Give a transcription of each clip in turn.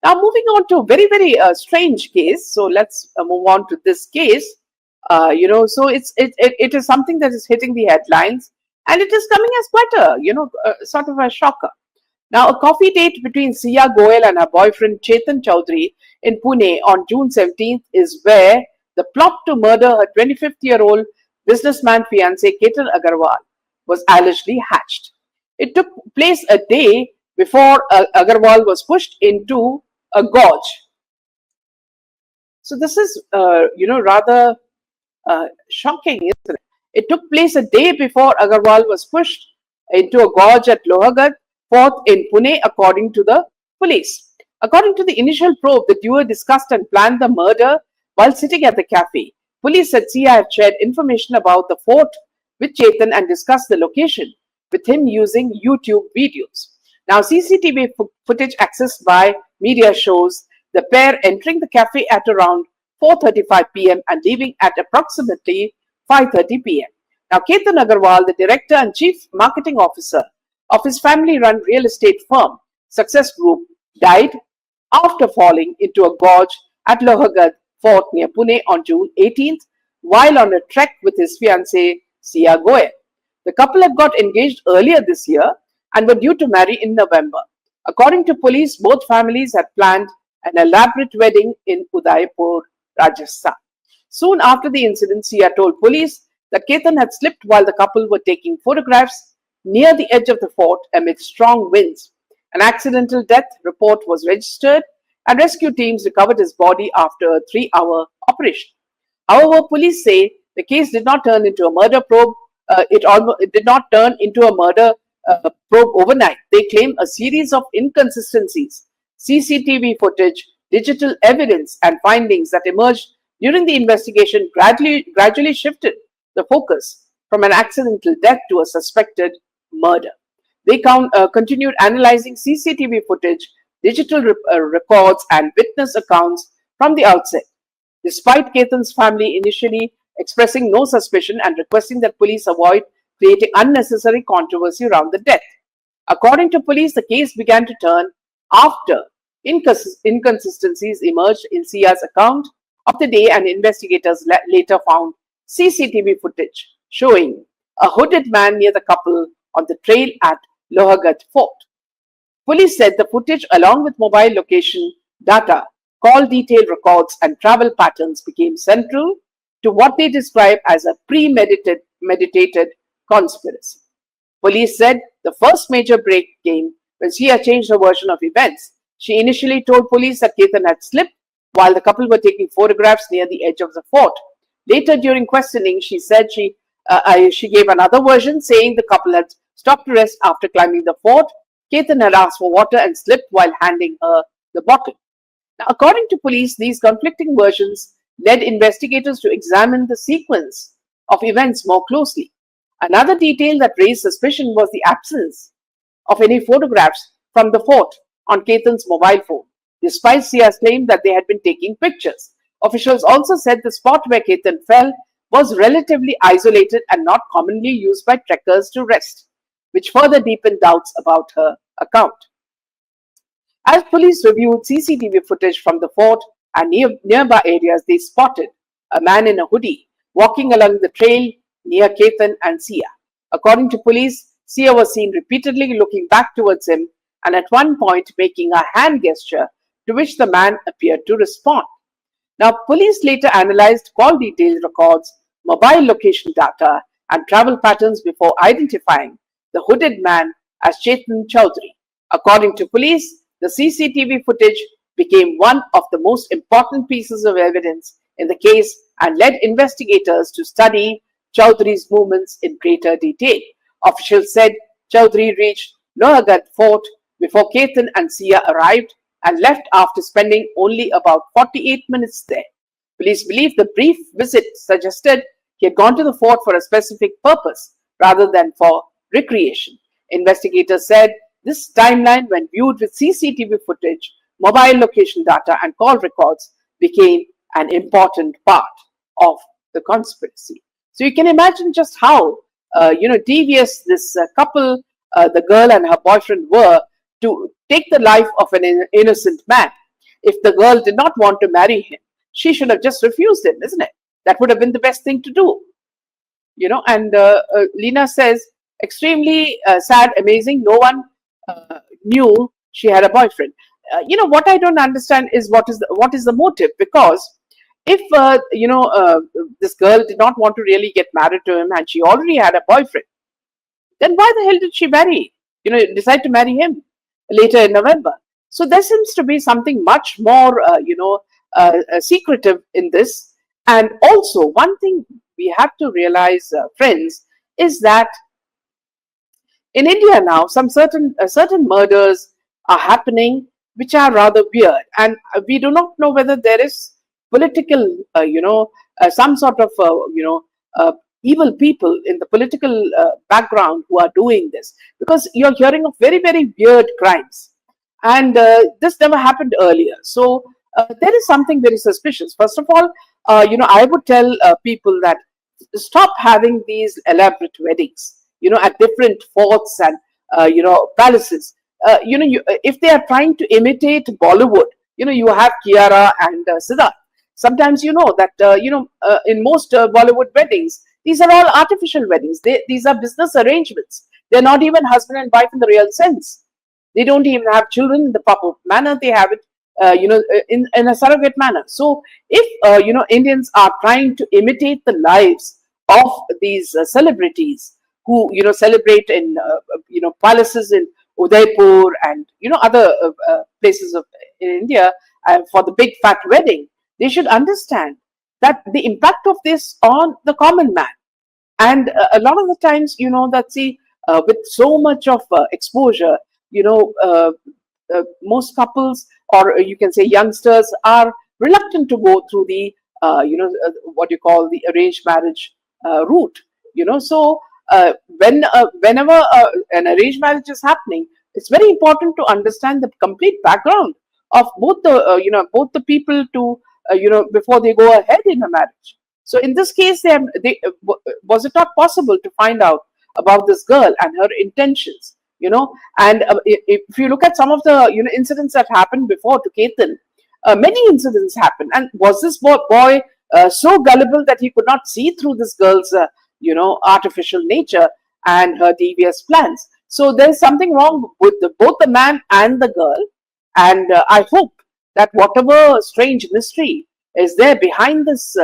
Now, moving on to a very strange case. So let's move on to this case. So it is something that is hitting the headlines, and it is coming as quite a sort of a shocker. Now, a coffee date between Sia Goel and her boyfriend Chetan Chaudhary in Pune on June 17th is where the plot to murder her 25-year-old businessman fiancé Ketan Agarwal was allegedly hatched. It took place a day before Agarwal was pushed into a gorge. So this is, rather shocking, isn't it? It took place a day before Agarwal was pushed into a gorge at Lohagat Fort in Pune, according to the police. According to the initial probe, the duo discussed and planned the murder while sitting at the cafe. Police said Sia had shared information about the fort with Chetan and discussed the location with him using YouTube videos. Now, CCTV footage accessed by media shows the pair entering the cafe at around 4:35 p.m. and leaving at approximately 5:30 p.m. Now, Ketan Agarwal, the director and chief marketing officer of his family-run real estate firm, Success Group, died after falling into a gorge at Lohagat Fort near Pune on June 18th while on a trek with his fiancée Sia Goel. The couple had got engaged earlier this year and were due to marry in November. According to police, both families had planned an elaborate wedding in Udaipur, Rajasthan. Soon after the incident, Sia told police that Ketan had slipped while the couple were taking photographs near the edge of the fort amid strong winds. An accidental death report was registered and rescue teams recovered his body after a 3-hour operation. However, police say the case did not turn into a murder probe. It did not turn into a murder probe overnight. They claim a series of inconsistencies, CCTV footage, digital evidence, and findings that emerged during the investigation gradually shifted the focus from an accidental death to a suspected murder. They continued analyzing CCTV footage, digital records, and witness accounts from the outset. Despite Ketan's family initially expressing no suspicion and requesting that police avoid creating unnecessary controversy around the death. According to police, the case began to turn after inconsistencies emerged in Sia's account of the day, and investigators later found CCTV footage showing a hooded man near the couple on the trail at Lohagat Fort. Police said the footage, along with mobile location data, call detail records, and travel patterns, became central to what they describe as a premeditated conspiracy. Police said the first major break came when Sia changed her version of events. She initially told police that Ketan had slipped while the couple were taking photographs near the edge of the fort. Later, during questioning, she said she gave another version, saying the couple had stopped to rest after climbing the fort. Ketan had asked for water and slipped while handing her the bottle. Now, according to police, these conflicting versions led investigators to examine the sequence of events more closely. Another detail that raised suspicion was the absence of any photographs from the fort on Ketan's mobile phone, despite Sia's claim that they had been taking pictures. Officials also said the spot where Ketan fell was relatively isolated and not commonly used by trekkers to rest, which further deepened doubts about her account. As police reviewed CCTV footage from the fort and nearby areas, they spotted a man in a hoodie walking along the trail near Ketan and Sia. According to police, Sia was seen repeatedly looking back towards him and at one point making a hand gesture, to which the man appeared to respond. Now, police later analyzed call detail records, mobile location data, and travel patterns before identifying the hooded man as Chetan Chaudhary. According to police, the CCTV footage became one of the most important pieces of evidence in the case and led investigators to study Chaudhary's movements in greater detail. Officials said Chaudhary reached Lohagat Fort before Ketan and Sia arrived and left after spending only about 48 minutes there. Police believe the brief visit suggested he had gone to the fort for a specific purpose rather than for recreation. Investigators said this timeline, when viewed with CCTV footage, mobile location data, and call records, became an important part of the conspiracy. So you can imagine just how devious this couple, the girl and her boyfriend, were to take the life of an innocent man. if the girl did not want to marry him, she should have just refused him, isn't it? That would have been the best thing to do, And Lena says, extremely sad, amazing. No one knew she had a boyfriend. What I don't understand is what is the motive? Because if this girl did not want to really get married to him and she already had a boyfriend, then why the hell did she decide to marry him later in November? So there seems to be something much more, secretive in this. And also, one thing we have to realize, friends, is that in India now, some certain murders are happening, which are rather weird, and we do not know whether there is political, some sort of, evil people in the political background who are doing this, because you're hearing of very very weird crimes, and this never happened earlier. So there is something very suspicious. First of all, I would tell people that stop having these elaborate weddings, at different forts and palaces. If they are trying to imitate Bollywood, you have Kiara and Siddharth. Sometimes that in most Bollywood weddings, these are all artificial weddings. These are business arrangements. They're not even husband and wife in the real sense. They don't even have children in the proper manner. They have it, in a surrogate manner. So if Indians are trying to imitate the lives of these celebrities who celebrate in palaces in Udaipur and other places in India for the big fat wedding, they should understand that the impact of this on the common man. And a lot of the times, that see, with so much of exposure, most couples, or you can say youngsters, are reluctant to go through the what you call the arranged marriage route. So whenever an arranged marriage is happening, it's very important to understand the complete background of both the both the people to before they go ahead in a marriage. So in this case, was it not possible to find out about this girl and her intentions? And if you look at some of the incidents that happened before to Ketan, many incidents happened. And was this boy so gullible that he could not see through this girl's artificial nature and her devious plans? So there's something wrong with both the man and the girl. And I hope that whatever strange mystery is there behind this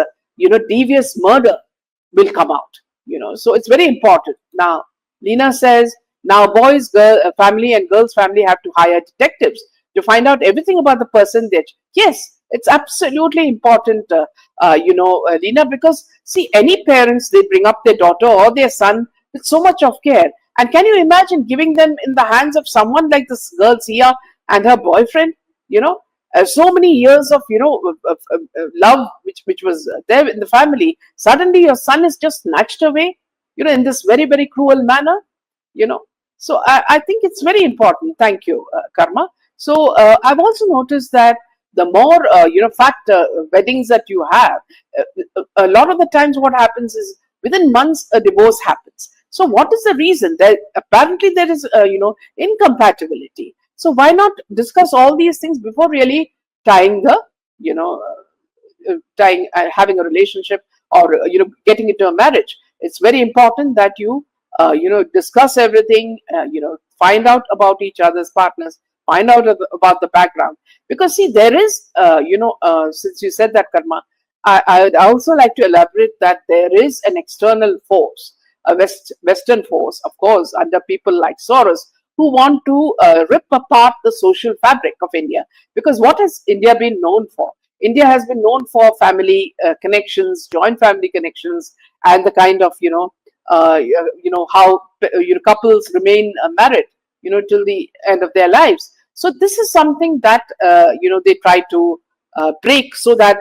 devious murder will come out. So it's very important. Now Lena says, now boys family and girls family have to hire detectives to find out everything about the person. Yes, it's absolutely important, Lena, because see, any parents, they bring up their daughter or their son with so much of care. And can you imagine giving them in the hands of someone like this girl Sia and her boyfriend? So many years of love which was there in the family. Suddenly your son is just snatched away, in this very very cruel manner. So I think it's very important. Thank you, Karma. So I've also noticed that the more fat weddings that you have, a lot of the times what happens is within months a divorce happens. So what is the reason? That apparently there is incompatibility. So why not discuss all these things before really tying the having a relationship, or getting into a marriage? It's very important that you discuss everything, find out about each other's partners, find out about the background. Because see, there is since you said that, Karma, I would also like to elaborate that there is an external force, a western force, of course, under people like Soros, who want to rip apart the social fabric of India. Because what has India been known for? India has been known for family connections, joint family connections, and the kind of how couples remain married till the end of their lives. So this is something that they try to break, so that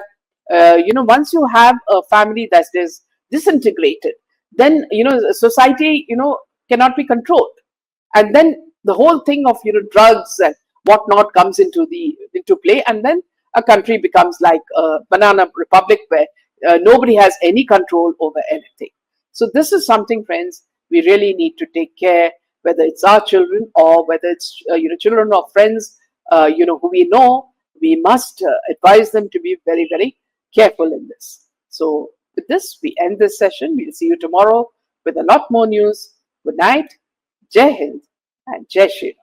once you have a family that is disintegrated, then society cannot be controlled, and then the whole thing of drugs and whatnot comes into play, and then a country becomes like a banana republic where nobody has any control over anything. So this is something, friends, we really need to take care, whether it's our children or whether it's children of friends who we know. we must advise them to be very, very careful in this. So, with this, we end this session. We'll see you tomorrow with a lot more news. Good night, Jai Hind, and Jai Shri Ram.